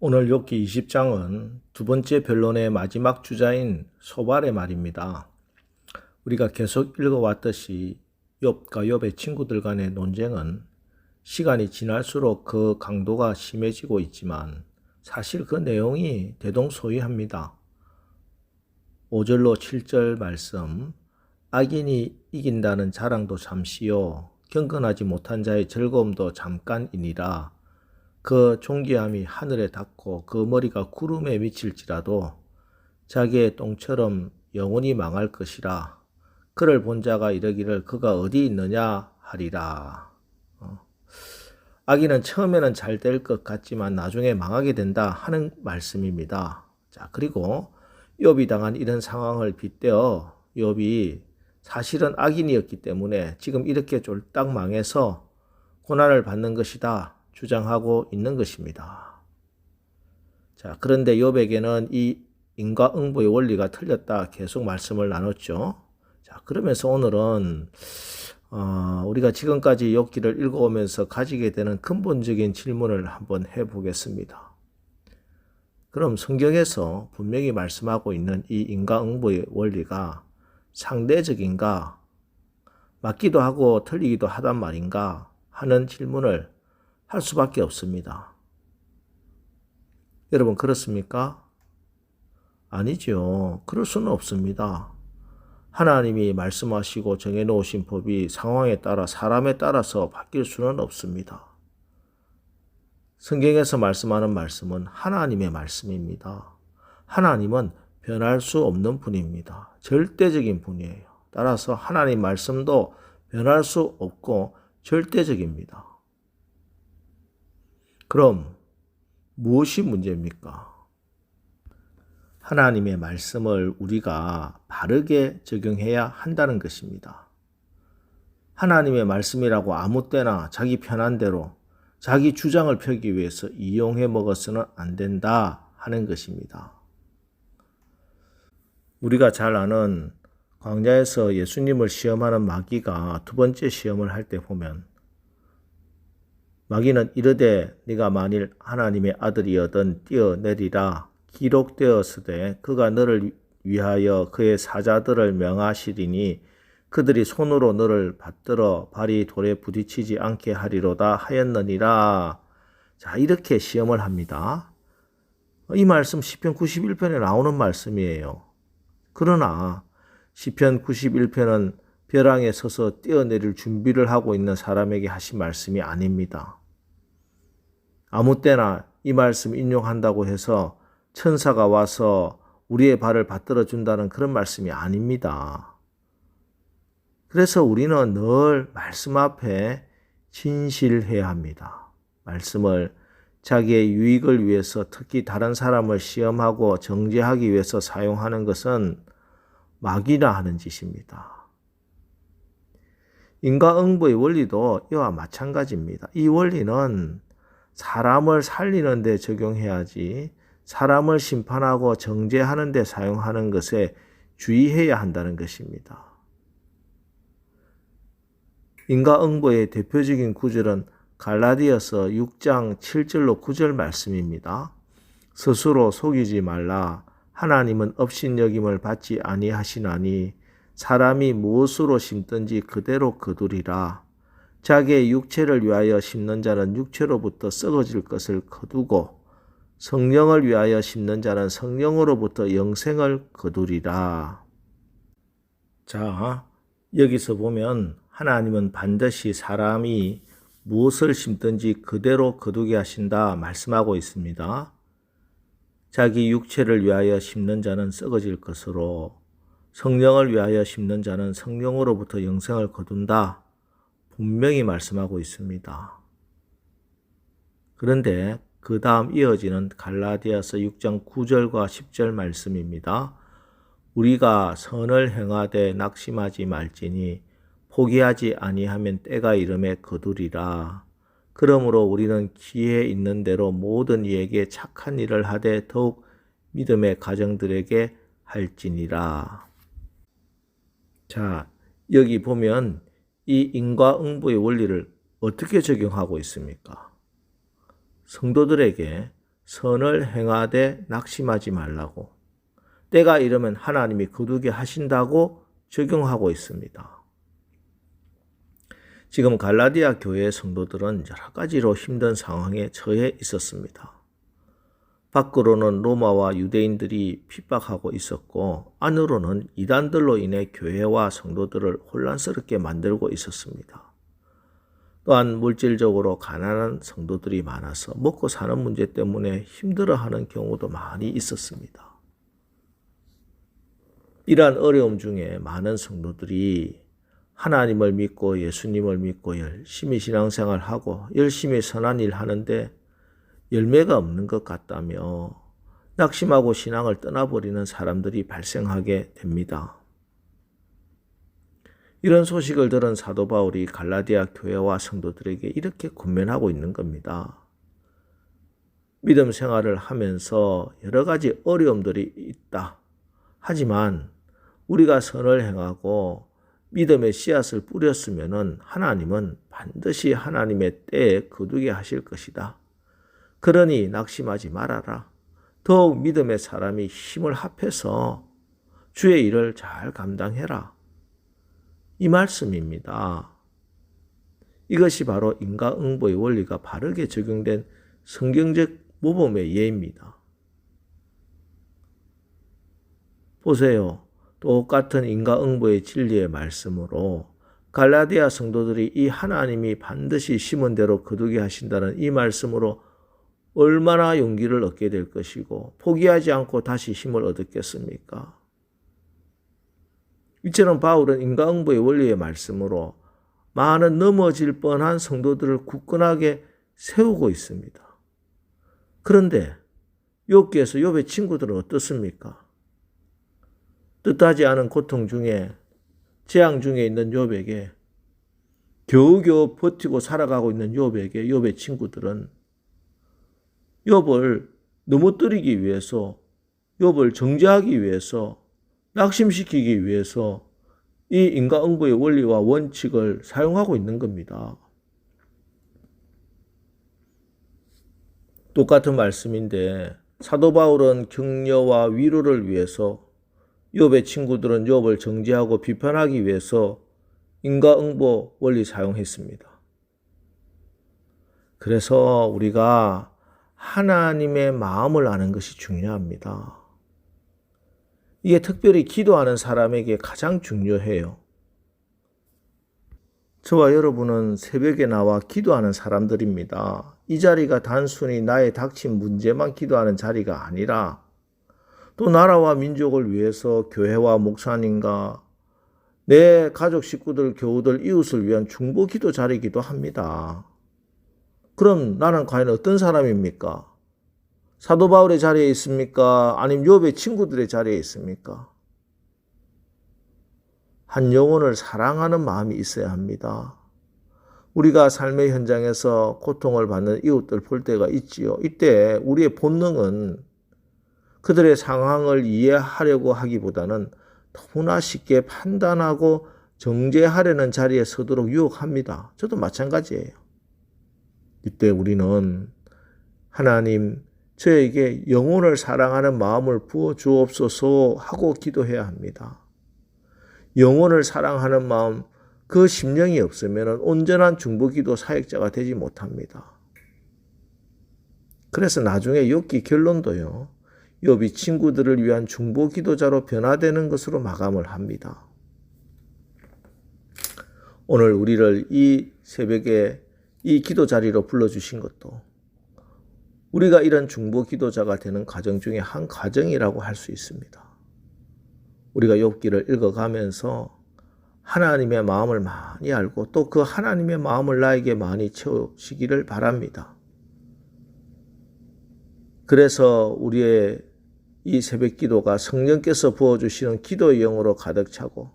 오늘 욥기 20장은 두 번째 변론의 마지막 주자인 소발의 말입니다. 우리가 계속 읽어왔듯이 욥과 욥의 친구들 간의 논쟁은 시간이 지날수록 그 강도가 심해지고 있지만 사실 그 내용이 대동소이합니다. 5절로 7절 말씀, 악인이 이긴다는 자랑도 잠시요 경건하지 못한 자의 즐거움도 잠깐이니라. 그 존귀함이 하늘에 닿고 그 머리가 구름에 미칠지라도 자기의 똥처럼 영원히 망할 것이라. 그를 본 자가 이르기를 그가 어디 있느냐 하리라. 악인은 처음에는 잘 될 것 같지만 나중에 망하게 된다 하는 말씀입니다. 자, 그리고 욥이 당한 이런 상황을 빗대어 욥이 사실은 악인이었기 때문에 지금 이렇게 쫄딱 망해서 고난을 받는 것이다 주장하고 있는 것입니다. 자, 그런데 욥에게는 이 인과응보의 원리가 틀렸다 계속 말씀을 나눴죠. 자, 그러면서 오늘은 우리가 지금까지 욥기를 읽어오면서 가지게 되는 근본적인 질문을 한번 해보겠습니다. 그럼 성경에서 분명히 말씀하고 있는 이 인과응보의 원리가 상대적인가, 맞기도 하고 틀리기도 하단 말인가 하는 질문을 할 수밖에 없습니다. 여러분 그렇습니까? 아니죠. 그럴 수는 없습니다. 하나님이 말씀하시고 정해놓으신 법이 상황에 따라 사람에 따라서 바뀔 수는 없습니다. 성경에서 말씀하는 말씀은 하나님의 말씀입니다. 하나님은 변할 수 없는 분입니다. 절대적인 분이에요. 따라서 하나님 말씀도 변할 수 없고 절대적입니다. 그럼 무엇이 문제입니까? 하나님의 말씀을 우리가 바르게 적용해야 한다는 것입니다. 하나님의 말씀이라고 아무 때나 자기 편한 대로 자기 주장을 펴기 위해서 이용해 먹어서는 안 된다 하는 것입니다. 우리가 잘 아는 광야에서 예수님을 시험하는 마귀가 두 번째 시험을 할 때 보면 마귀는 이르되 네가 만일 하나님의 아들이여든 뛰어내리라 기록되었으되 그가 너를 위하여 그의 사자들을 명하시리니 그들이 손으로 너를 받들어 발이 돌에 부딪히지 않게 하리로다 하였느니라. 자, 이렇게 시험을 합니다. 이 말씀 시편 91편에 나오는 말씀이에요. 그러나 시편 91편은 벼랑에 서서 뛰어내릴 준비를 하고 있는 사람에게 하신 말씀이 아닙니다. 아무 때나 이 말씀 인용한다고 해서 천사가 와서 우리의 발을 받들어 준다는 그런 말씀이 아닙니다. 그래서 우리는 늘 말씀 앞에 진실해야 합니다. 말씀을 자기의 유익을 위해서 특히 다른 사람을 시험하고 정죄하기 위해서 사용하는 것은 마귀나 하는 짓입니다. 인과응보의 원리도 이와 마찬가지입니다. 이 원리는 사람을 살리는 데 적용해야지 사람을 심판하고 정죄하는 데 사용하는 것에 주의해야 한다는 것입니다. 인과응보의 대표적인 구절은 갈라디아서 6장 7절로 9절 말씀입니다. 스스로 속이지 말라. 하나님은 업신여김을 받지 아니하시나니 사람이 무엇으로 심든지 그대로 거두리라. 자기의 육체를 위하여 심는 자는 육체로부터 썩어질 것을 거두고 성령을 위하여 심는 자는 성령으로부터 영생을 거두리라. 자, 여기서 보면 하나님은 반드시 사람이 무엇을 심든지 그대로 거두게 하신다 말씀하고 있습니다. 자기 육체를 위하여 심는 자는 썩어질 것으로 성령을 위하여 심는 자는 성령으로부터 영생을 거둔다 분명히 말씀하고 있습니다. 그런데 그 다음 이어지는 갈라디아서 6장 9절과 10절 말씀입니다. 우리가 선을 행하되 낙심하지 말지니 포기하지 아니하면 때가 이름에 거두리라. 그러므로 우리는 기회 있는 대로 모든 이에게 착한 일을 하되 더욱 믿음의 가정들에게 할지니라. 자, 여기 보면 이 인과응보의 원리를 어떻게 적용하고 있습니까? 성도들에게 선을 행하되 낙심하지 말라고, 때가 이르면 하나님이 거두게 하신다고 적용하고 있습니다. 지금 갈라디아 교회의 성도들은 여러 가지로 힘든 상황에 처해 있었습니다. 밖으로는 로마와 유대인들이 핍박하고 있었고, 안으로는 이단들로 인해 교회와 성도들을 혼란스럽게 만들고 있었습니다. 또한 물질적으로 가난한 성도들이 많아서 먹고 사는 문제 때문에 힘들어하는 경우도 많이 있었습니다. 이러한 어려움 중에 많은 성도들이 하나님을 믿고 예수님을 믿고 열심히 신앙생활하고 열심히 선한 일 하는데 열매가 없는 것 같다며 낙심하고 신앙을 떠나버리는 사람들이 발생하게 됩니다. 이런 소식을 들은 사도 바울이 갈라디아 교회와 성도들에게 이렇게 권면하고 있는 겁니다. 믿음 생활을 하면서 여러 가지 어려움들이 있다. 하지만 우리가 선을 행하고 믿음의 씨앗을 뿌렸으면 하나님은 반드시 하나님의 때에 거두게 하실 것이다. 그러니 낙심하지 말아라. 더욱 믿음의 사람이 힘을 합해서 주의 일을 잘 감당해라. 이 말씀입니다. 이것이 바로 인과응보의 원리가 바르게 적용된 성경적 모범의 예입니다. 보세요. 똑같은 인과응보의 진리의 말씀으로 갈라디아 성도들이 이 하나님이 반드시 심은 대로 거두게 하신다는 이 말씀으로 얼마나 용기를 얻게 될 것이고 포기하지 않고 다시 힘을 얻었겠습니까? 이처럼 바울은 인과응보의 원리의 말씀으로 많은 넘어질 뻔한 성도들을 굳건하게 세우고 있습니다. 그런데 욥기에서 욥의 친구들은 어떻습니까? 뜻하지 않은 고통 중에 재앙 중에 있는 욥에게 겨우겨우 버티고 살아가고 있는 욥에게 욥의 친구들은 욥을 넘어뜨리기 위해서, 욥을 정죄하기 위해서, 낙심시키기 위해서 이 인과응보의 원리와 원칙을 사용하고 있는 겁니다. 똑같은 말씀인데 사도 바울은 격려와 위로를 위해서, 욥의 친구들은 욥을 정죄하고 비판하기 위해서 인과응보 원리 사용했습니다. 그래서 우리가 하나님의 마음을 아는 것이 중요합니다. 이게 특별히 기도하는 사람에게 가장 중요해요. 저와 여러분은 새벽에 나와 기도하는 사람들입니다. 이 자리가 단순히 나의 닥친 문제만 기도하는 자리가 아니라 또 나라와 민족을 위해서 교회와 목사님과 내 가족 식구들, 교우들, 이웃을 위한 중보 기도 자리이기도 합니다. 그럼 나는 과연 어떤 사람입니까? 사도 바울의 자리에 있습니까? 아니면 욥의 친구들의 자리에 있습니까? 한 영혼을 사랑하는 마음이 있어야 합니다. 우리가 삶의 현장에서 고통을 받는 이웃들 볼 때가 있지요. 이때 우리의 본능은 그들의 상황을 이해하려고 하기보다는 너무나 쉽게 판단하고 정죄하려는 자리에 서도록 유혹합니다. 저도 마찬가지예요. 이때 우리는 하나님, 저에게 영혼을 사랑하는 마음을 부어 주옵소서 하고 기도해야 합니다. 영혼을 사랑하는 마음, 그 심령이 없으면 온전한 중보기도 사역자가 되지 못합니다. 그래서 나중에 욥기 결론도요, 욥이 친구들을 위한 중보기도자로 변화되는 것으로 마감을 합니다. 오늘 우리를 이 새벽에 이 기도 자리로 불러주신 것도 우리가 이런 중보 기도자가 되는 과정 중에 한 과정이라고 할 수 있습니다. 우리가 욥기를 읽어가면서 하나님의 마음을 많이 알고 또 그 하나님의 마음을 나에게 많이 채우시기를 바랍니다. 그래서 우리의 이 새벽 기도가 성령께서 부어주시는 기도의 영으로 가득 차고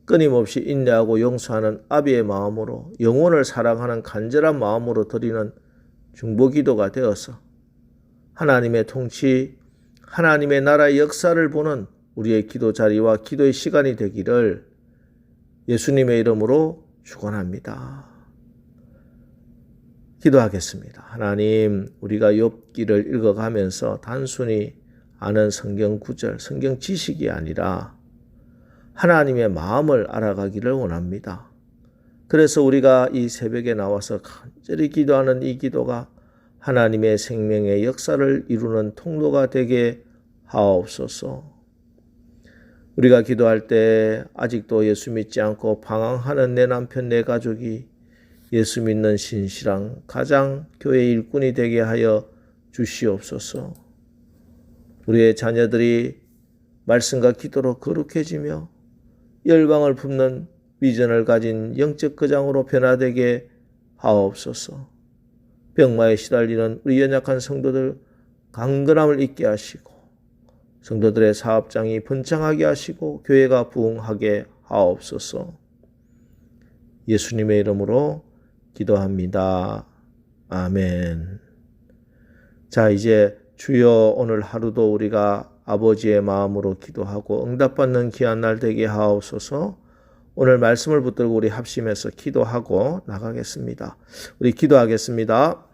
끊임없이 인내하고 용서하는 아비의 마음으로 영혼을 사랑하는 간절한 마음으로 드리는 중보기도가 되어서 하나님의 통치, 하나님의 나라의 역사를 보는 우리의 기도 자리와 기도의 시간이 되기를 예수님의 이름으로 축원합니다. 기도하겠습니다. 하나님, 우리가 욥기를 읽어가면서 단순히 아는 성경 구절, 성경 지식이 아니라 하나님의 마음을 알아가기를 원합니다. 그래서 우리가 이 새벽에 나와서 간절히 기도하는 이 기도가 하나님의 생명의 역사를 이루는 통로가 되게 하옵소서. 우리가 기도할 때 아직도 예수 믿지 않고 방황하는 내 남편, 내 가족이 예수 믿는 신실한 가장 교회 일꾼이 되게 하여 주시옵소서. 우리의 자녀들이 말씀과 기도로 거룩해지며 열방을 품는 비전을 가진 영적 거장으로 변화되게 하옵소서. 병마에 시달리는 우리 연약한 성도들 강건함을 잊게 하시고 성도들의 사업장이 번창하게 하시고 교회가 부흥하게 하옵소서. 예수님의 이름으로 기도합니다. 아멘. 자, 이제 주여 오늘 하루도 우리가 아버지의 마음으로 기도하고 응답받는 귀한 날 되게 하옵소서. 오늘 말씀을 붙들고 우리 합심해서 기도하고 나가겠습니다. 우리 기도하겠습니다.